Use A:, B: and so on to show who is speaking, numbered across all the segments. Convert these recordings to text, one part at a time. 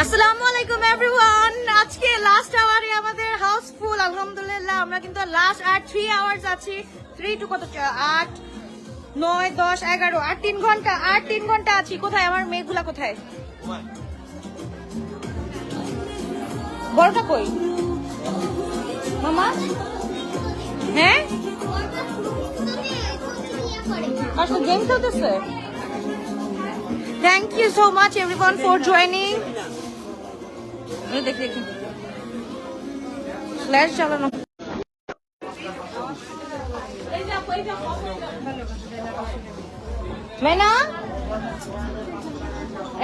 A: আসসালামু আলাইকুম এভরিওয়ান। আজকে লাস্ট আওয়ারে আমাদের হাউসফুল আলহামদুলিল্লাহ। আমরা কিন্তু লাস্ট আর 3 আওয়ার্স আছি। 3 টু কত 8 9 10 11 আর 3 ঘন্টা আছি। কোথায় আমার মেয়েগুলা কোথায়? বড়টা কই মামা? হ্যাঁ আচ্ছা গেম খেলতেছে। Thank you so much everyone for joining. দেখি ফ্ল্যাশ চালানো। মেনা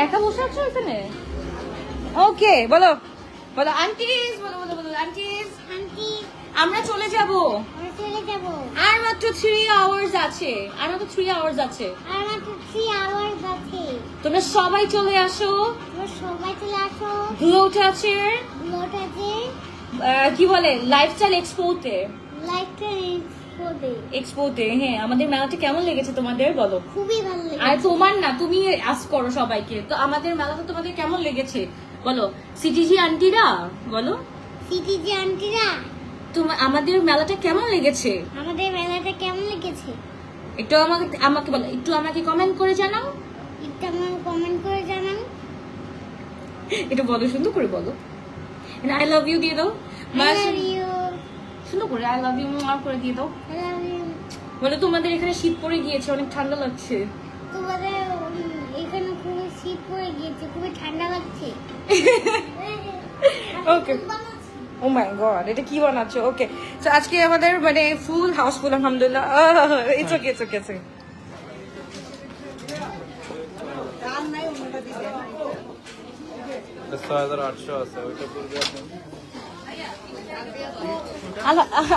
A: একা বসে আছো এখানে? ওকে বলো বলো আন্টিজ, বলো বলো বলো আন্টিজ। আমরা চলে যাব আর মাত্র 3 আওয়ার্স আছে। তোমরা সবাই চলে আসো। গ্লো টাচের কি বলে লাইফস্টাইল এক্সপোতে। হ্যাঁ আমাদের মেলাটা কেমন লেগেছে তোমাদের বলো?
B: খুবই ভালো লেগেছে।
A: আর তোমার না, তুমি আস্ক করো সবাইকে। তো আমাদের মেলাটা তোমাদের কেমন লেগেছে বলো? সিটিজি আন্টিরা বলো, আমাদের মেলাটা কেমন লেগেছে? একটু আমাকে বলো, একটু আমাকে কমেন্ট করে জানাও। এটা বলো, সুন্দর করে বলো। আই লাভ ইউ দিয়ে দাও। সুন্দর করে আই লাভ ইউ করে দিয়ে দাও। বলো তোমাদের এখানে শীত পড়ে গিয়েছে, অনেক ঠান্ডা লাগছে।
B: তোমাদের এখানে খুবই শীত পড়ে গিয়েছে, খুবই ঠান্ডা লাগছে।
A: ওকে ও মাই গড, এটা কি বানাচ্ছো? ওকে সো আজকে আমাদের মানে ফুল হাউসফুল আলহামদুলিল্লাহ। It's okay it's okay it's okay.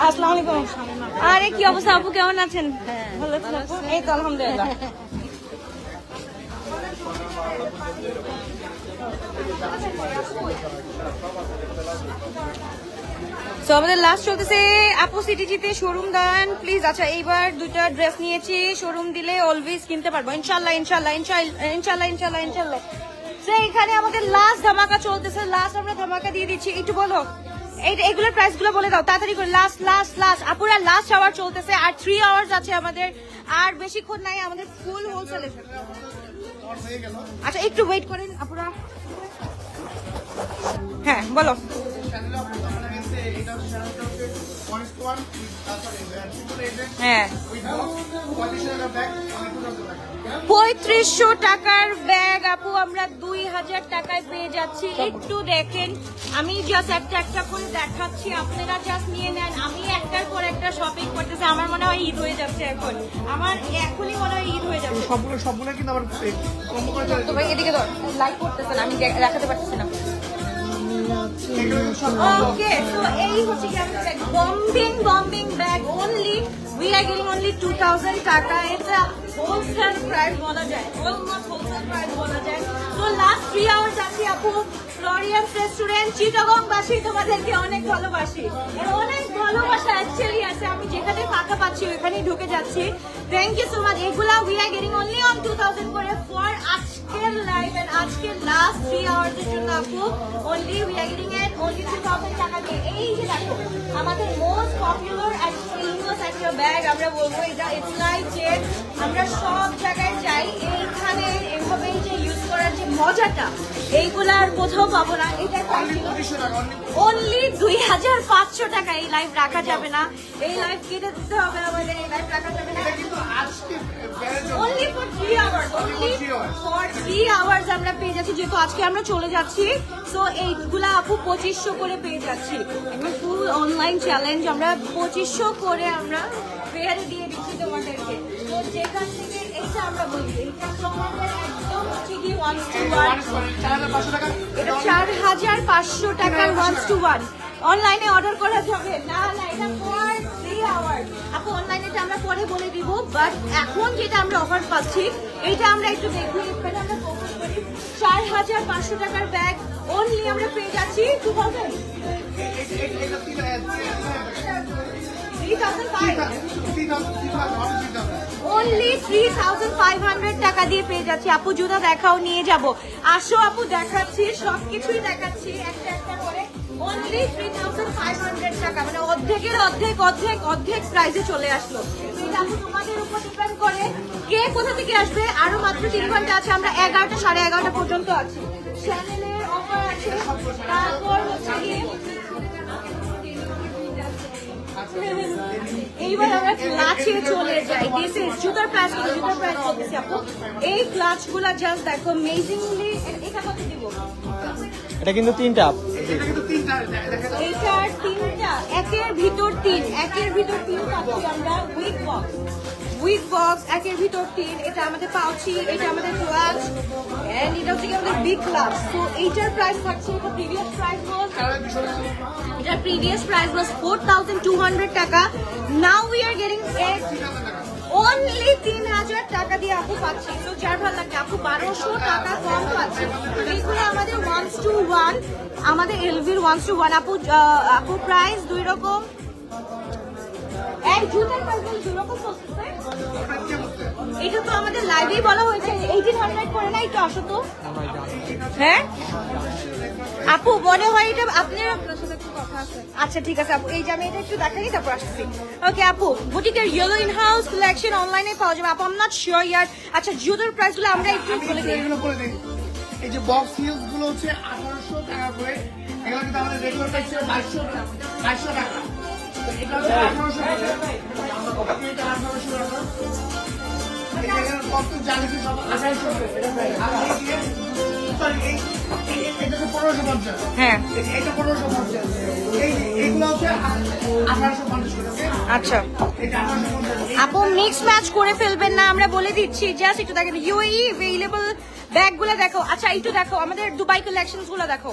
A: আসসালামু আলাইকুম। আরে কি অবস্থা আপু, কেমন আছেন? ভালো আছেন আপু? এই তো আলহামদুলিল্লাহ। সো আমাদের লাস্ট চলতেছে আপু সিটিজিতে শোরুম দেন প্লিজ। আচ্ছা এইবার 2টা ড্রেস নিয়েছি, শোরুম দিলে অলওয়েজ কিনতে পারবো ইনশাল্লাহ ইনশাল্লাহ ইনশাল্লাহ ইনশাল্লাহ ইনশাল্লাহ। সো এখানে আমাদের লাস্ট ধামাকা চলতেছে, লাস্ট আমরা ধামাকা দিয়ে দিচ্ছি। একটু বলো এগুলোর প্রাইস গুলো বলে দাও তাড়াতাড়ি করে। লাস্ট আপুরা লাস্ট আওয়ার চলতেছে আর 3 আওয়ার্স আছে আমাদের, আর বেশিক্ষণ নাই আমাদের ফুল হোলসেলে। আচ্ছা একটু ওয়েট করেন আপুরা। হ্যাঁ বলো। হ্যাঁ 3500 টাকার ব্যাগ আপু আমরা 2000 টাকায় পেয়ে যাচ্ছি। একটু দেখেন, আমি জাস্ট একটা করে দেখাচ্ছি, আপনারা জাস্ট নিয়ে নেন। আমি একটার পর একটা শপিং করতেছি, আমার মনে হয় ঈদ হয়ে যাচ্ছে এখন। আমার এখনই মনে হয় ঈদ হয়ে যাচ্ছে
C: সবগুলো কিন্তু আবার কম্বো করে
A: তো ভাই এদিকে লাইক করতেছেন, আমি দেখাতে পারতেছি না। ওকে সো এই হচ্ছে কি আমাদের bombing bag only we are getting only 2000 টাকা। এটা হোলসেল প্রাইস বলা যায়, অলমোস্ট হোলসেল প্রাইস বলা যায়। তো লাস্ট 3 আওয়ার্স আছি আপু। ফ্লোরিয়ান্স রেস্টুরেন্ট চিটাগংবাসী তোমাদেরকে অনেক ভালোবাসি, অনেক ভালোবাসা অ্যাকচুয়ালি আছে। আমি যেখানে ফাঁকা পাচ্ছি ওখানেই ঢুকে যাচ্ছি। Thank you so much. এগুলা we are getting only on 2000 করে ফর আজকের লাইভ এন্ড আজকের লাস্ট 3 আওয়ার্স এর জন্য আপু only we are getting at only 2000 টাকা দিয়ে। এই যে দেখো আমাদের মোস্ট পপুলার এন্ড ফেমাস একটা ব্যাগ আমরা বলবো এটা। ইটস লাইক যে আমরা সব জায়গায় যাই, এইখানে এভাবে যে ইউজ করার যে মজাটা এইগুলা আর কোথাও পাবো না। এটা অনলি 2500 টাকা। এই লাইভ রাখা যাবে না, এই লাইভ কেটে দিতে হবে আমাদের, এই লাইভ রাখা যাবে না। Only for 3 hours, only for 3 hours আমরা পেয়ে যাচ্ছি, যেহেতু আজকে আমরা চলে যাচ্ছি। সো এইগুলা আপু 2500 করে পেয়ে যাচ্ছি। একদম ফুল অনলাইন চ্যালেঞ্জ, আমরা 2500 করে আমরা ফেয়ারে দিয়ে দিচ্ছি তোমাদেরকে। তো যেখান থেকে এটা আমরা বলি এটা তোমাদের একদম ঠিক 1-to-1 এটা 4500 টাকার 1-to-1 অনলাইনে অর্ডার করা যাবে না। এটা ফর 3 আওয়ার্স আপু। অনলাইনে আমরা পরে বলে দিব, বাট এখন যেটা আমরা অফার পাচ্ছি এটা আমরা একটু দেখি। এখানে আমরা ফোকাস করি 4500 টাকার ব্যাগ অনলি আমরা পেয়ে যাচ্ছি 2000। Only 3,500 টাকা দিয়ে পেয়ে যাচ্ছি। আপু জুতা দেখাও, নিয়ে যাব। আসো আপু, দেখাচ্ছি, সবকিছুই দেখাচ্ছি একটা একটা করে। Only 3,500 টাকা, মানে অর্ধেকের অর্ধেক প্রাইসে চলে আসলো। এটা আপু তোমাদের উপর ডিপেন্ড করে কে কোথা থেকে আসবে। আরো মাত্র 3 ঘন্টা আছে, আমরা 11টা 11:30 পর্যন্ত আছি। চ্যানেলের অফার আছে, তারপর হচ্ছে গিয়ে এইবার আমরা ক্লাচে চলে যাই। দিস ইজ জুতার প্রাইস বলতেছি আপু। এই ক্লাচ গুলা জাস্ট দেখো, অ্যামেজিংলি। এটা কত দিব?
D: এটা কিন্তু 3টা।
A: এইটার 3টা, একের ভিতর 3 পাচ্ছি আমরা। উইক বক্স একের ভিতর 3। এটা আমাদের পাউচি, এটা আমাদের ক্লাচ, এন্ড এটা হচ্ছে আমাদের বিগ ক্লাচ। তো এইটার প্রাইস থাকছে, এটা প্রিভিয়াস প্রাইস ওয়াজ 4,200 টাকা। Now we are getting only 3,000 টাকা দিয়ে আপু পাচ্ছি। তো যার ভালো লাগে আপু 1,200 টাকা কম পাচ্ছি। এইগুলো আমাদের 1:1, আমাদের এলভির 1:1। আপু প্রাইস 2 রকম। এক জুতার প্রাইস 2 রকম বলতেছে। এটা তো আমাদের লাইভেই বলা হয়েছে 1800 করে না, একটু আসো তো। হ্যাঁ আপু, মনে হয় এটা আপনার সাথে একটু কথা আছে। আচ্ছা ঠিক আছে আপু, এই যে আমি এটা একটু দেখাই, তারপর আসছি। ওকে আপু, বুটিকের ইয়েলো ইন হাউস কালেকশন অনলাইনে পাওয়া যাবে। আপু আই এম নট শিওর ইয়ার। আচ্ছা জুতার প্রাইসগুলো আমরা একটু বলে দিই।
C: এই যে বক্স হিলস গুলো হচ্ছে 1800 টাকা করে। এগুলো কিন্তু আমাদের রেগুলার প্রাইস ছিল 2200 টাকা। তো এটা হচ্ছে 1800 টাকা। এটা 1800 টাকা। এখানে কত জানি কি সব 1800 টাকা। সরি, এটা তো 1550।
A: হ্যাঁ
C: এটা 1550। এইগুলো হচ্ছে 1850 টাকা।
A: আচ্ছা
C: এটা 1850।
A: আপু মিক্স ম্যাচ করে ফেলবেন না, আমরা বলে দিচ্ছি। জাস্ট একটু দেখেন ইউএই अवेलेबल ব্যাগগুলো দেখো। আচ্ছা একটু দেখো আমাদের দুবাই কালেকশনস গুলো দেখো।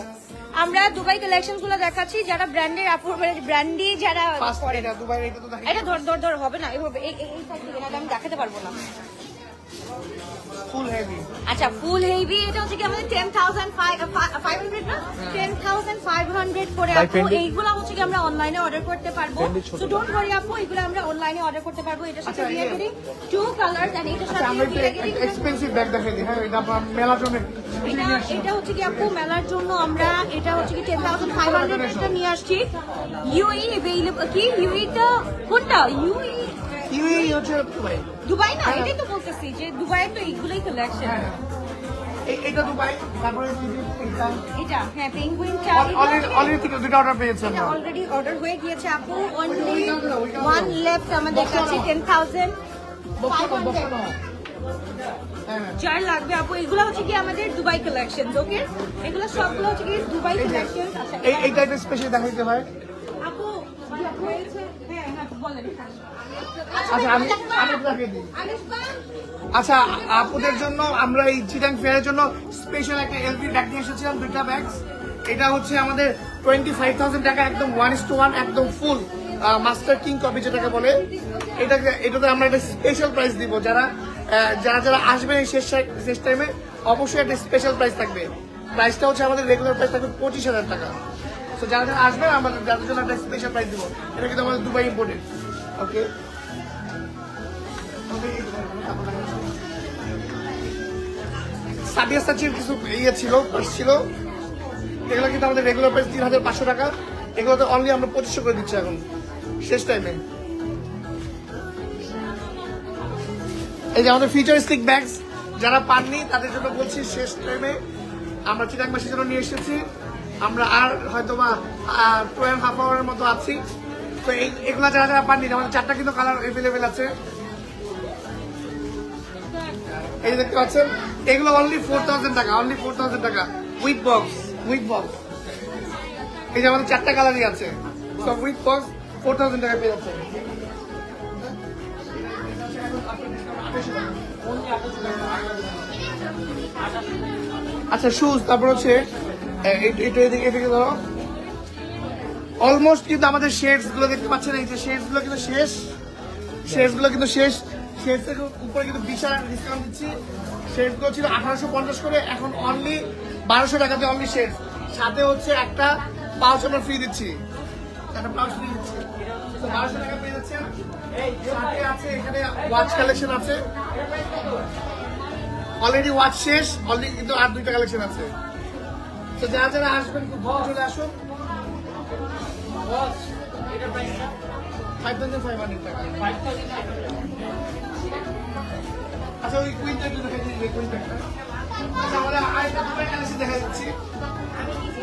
A: আমরা দুবাই কালেকশনস গুলো দেখাচ্ছি, যারা ব্র্যান্ডের আপু, মানে ব্র্যান্ডি যারা করে।
C: এটা দুবাই, এটা তো দেখেন।
A: এটা ধর হবে না, এভাবে এই সাইড থেকে না, আমি দেখাতে পারবো না।
C: ফুল হেভি।
A: আচ্ছা ফুল হেভি, এটা হচ্ছে কি আমাদের 10,500 না, 10,500 করে আপু। এইগুলো হচ্ছে কি আমরা অনলাইনে অর্ডার করতে পারবো। সো ডোন্ট ওয়ারি আপু, এগুলো আমরা অনলাইনে অর্ডার করতে পারবো। এটার সাথে দিয়ে গেলি 2 কালারস, এন্ড এটার সাথে
C: আমরা
A: দিয়ে গেলি
C: এক্সপেন্সিভ ব্যাগ দেখাই দিই। হ্যাঁ, এটা আপনার মেলার জন্য।
A: এটা হচ্ছে কি আপু মেলার জন্য আমরা এটা হচ্ছে কি 10,500 এটা নিয়ে আসছি। ইউএই अवेलेबल কি ইউএইটা কোনটা?
C: ইউএই হচ্ছে দুবাই।
A: দুবাই না, এটাই তো বলতেছি যে দুবাইয়ের তো এইগুলাই কালেকশন।
C: এটা দুবাই। তারপরে
A: এটা হ্যাঁ পেঙ্গুইনটা
C: অলরেডি থেকে দুটো অর্ডার পেয়েছেন।
A: এটা অলরেডি অর্ডার হয়ে গিয়েছে আপু। অনলি 1 লেফট আমাদের কাছে 10,500 যার লাগবে আপু। এগুলো হচ্ছে কি আমাদের দুবাই কালেকশন। ওকে, এগুলো সবগুলো হচ্ছে কি দুবাই কালেকশন। আচ্ছা
C: এইটা একটা স্পেশাল দেখাইতে হয়
A: আপু হয়েছে। হ্যাঁ বলেন।
C: আচ্ছা আমি দেখাই দিই। আচ্ছা আপুদের জন্য আমরা এই চিটাং ফেয়ারের জন্য স্পেশাল একটা এলভি ব্যাগ নিয়ে এসেছিলাম, 2টা ব্যাগস। এটা হচ্ছে আমাদের 25,000 টাকা, একদম 1:1, একদম ফুল মাস্টার কিং কপি যেটাকে বলে। এটাতে আমরা একটা স্পেশাল প্রাইস দিব। যারা আসবেন এই শেষ টাইমে অবশ্যই একটা স্পেশাল প্রাইস থাকবে। প্রাইসটা হচ্ছে আমাদের রেগুলার প্রাইস থাকবে 25,000 টাকা। তো যারা আসবেন আমাদের যাদের জন্য একটা স্পেশাল প্রাইস দিব। এটা কিন্তু আমাদের দুবাই ইম্পোর্টেড। ওকে, সাবিয়া সাচির কিছু ছিল, পার্স ছিল। এগুলো কিন্তু আমাদের রেগুলার প্রাইস 3,500 টাকা। এগুলোতে অনলি আমরা 2500 করে দিচ্ছি এখন শেষ টাইমে। এই যে আমাদের ফিউচারিস্টিক ব্যাগস যারা পাননি তাদের জন্য বলছি, শেষ টাইমে আমরা চিটাং মাসের জন্য নিয়ে এসেছি। আমরা আর হয়তো বা 2.5 আওয়ারের মতো আছি। তো এগুলো যারা পাননি, আমাদের 4টা কিন্তু কালার অ্যাভেলেবেল আছে। এই যে দেখতে পাচ্ছেন, এগুলো অনলি 4,000 টাকা, অনলি 4,000 টাকা উইথ বক্স। এই যে আমাদের 4টা কালারই আছে, সব উইথ বক্স 4,000 টাকা পেয়ে যাচ্ছে। আচ্ছা শুজ, তারপর হচ্ছে এদিকে ধরো। অলমোস্ট কিন্তু আমাদের শেডস গুলো দেখতে পাচ্ছেন, এই যে শেডস গুলো কিন্তু শেষ। শেডস এর উপরে কিন্তু বিশাল ডিসকাউন্ট দিচ্ছি। শেডস গুলো ছিল 1850 করে, এখন অনলি 1200 টাকাতে অনলি শেডস। সাথে হচ্ছে একটা পাউচ আমরা ফ্রি দিচ্ছি, একটা পাউচ ফ্রি দিচ্ছি। 1200 টাকা পেয়ে যাচ্ছেন। সাথে আছে এখানে ওয়াচ কালেকশন আছে, অলরেডি ওয়াচ শেষ, অলরেডি কিন্তু আর 2টা কালেকশন আছে। তো যারা যারা আসবেন খুব ভালো চলে আসুন। ওয়াচ এটা প্রাইসটা 5500 টাকা। আচ্ছা ওই কুইনটা একটু দেখাই দিই, কুইনটা। আচ্ছা আমরা আরেকটা কালেকশন দেখা যাচ্ছে,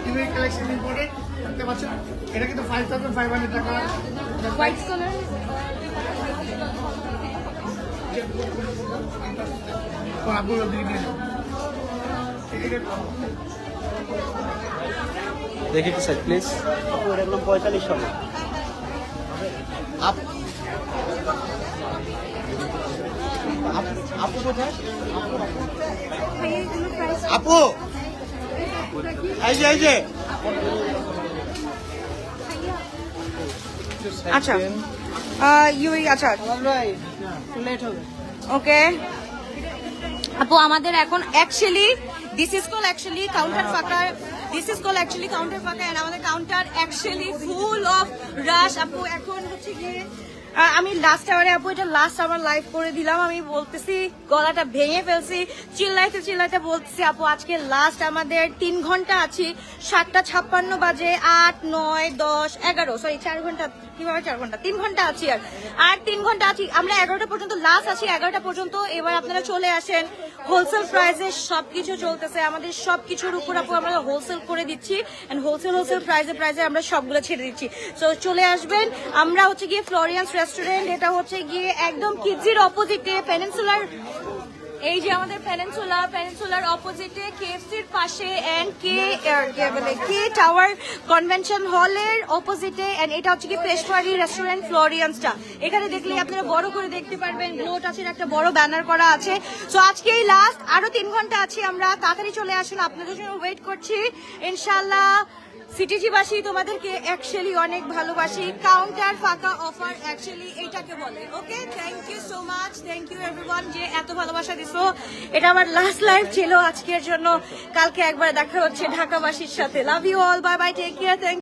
C: ইউনিক কালেকশন ইম্পোর্টেড দেখতে পাচ্ছেন। এটা কিন্তু 5500 টাকা।
A: হোয়াইট কালার
C: আপনার দিকে
D: দেখি একটু স্যার প্লিজ।
E: ওটা একদম 4500 টাকা।
C: আপু কোথায়?
E: আপু এই যে
A: আচ্ছা আচ্ছা
E: লেট হবে।
A: ওকে আপু আমাদের এখন actually this is call actually counter ফাঁকা, and আমাদের কাউন্টার অ্যাকচুয়ালি ফুল অফ রাশ। আপু এখন হচ্ছে গিয়ে আমি লাস্ট আওয়ারে আপু এটা লাস্ট আমার লাইভ করে দিলাম, আমি বলতেছি গলাটা ভেঙে ফেলছি, চিল্লাইতে বলতেছি আপু আজকে লাস্ট আমাদের 3 ঘন্টা আছি, 7:56 বাজে, 8, 9, 10, 11 সরি 4 ঘন্টা, কিভাবে 4 ঘন্টা, 3 ঘন্টা আছি আর 3 ঘন্টা আছি আমরা, 11টা পর্যন্ত লাস্ট আছি, 11টা পর্যন্ত। এবার আপনারা চলে আসেন, হোলসেল প্রাইসে সবকিছু চলতেছে, আমাদের সবকিছুর উপর আপু আমরা হোলসেল করে দিচ্ছি, এন্ড হোলসেল প্রাইসে আমরা সবগুলো ছেড়ে দিচ্ছি। সো চলে আসবেন, আমরা হচ্ছে গিয়ে ফ্লোরিয়ান্স রেস্টুরেন্ট, এটা হচ্ছে গিয়ে একদম কিডজির অপোজিটে পেনিনসুলার, এই যে আমাদের পেনিনসুলার অপোজিটে কেএফসির পাশে এন্ড কে টাওয়ার কনভেনশন হলের অপোজিটে, এন্ড এটা হচ্ছে কি পেশওয়ারি রেস্টুরেন্ট ফ্লোরিয়ান্সটা। এখানে দেখলে আপনারা বড় করে দেখতে পারবেন, গ্লো টাচের একটা বড় ব্যানার করা আছে। সো আজকেই লাস্ট, আরো 3 ঘন্টা আছি আমরা, তাড়াতাড়ি চলে আসুন, আপনাদের জন্য ওয়েট করছি ইনশাআল্লাহ। সিটিজিবাসী তোমাদেরকে অ্যাকচুয়ালি অনেক ভালোবাসি, কাউন্টার ফাঁকা অফার অ্যাকচুয়ালি এইটাকে বলে। Okay, thank you so much, thank you everyone যে এত ভালোবাসা দিছো। এটা আমার লাস্ট লাইভ ছিল আজকের জন্য, কালকে একবার দেখা হচ্ছে ঢাকাবাসীর সাথে। Love you all, bye bye, take care, thank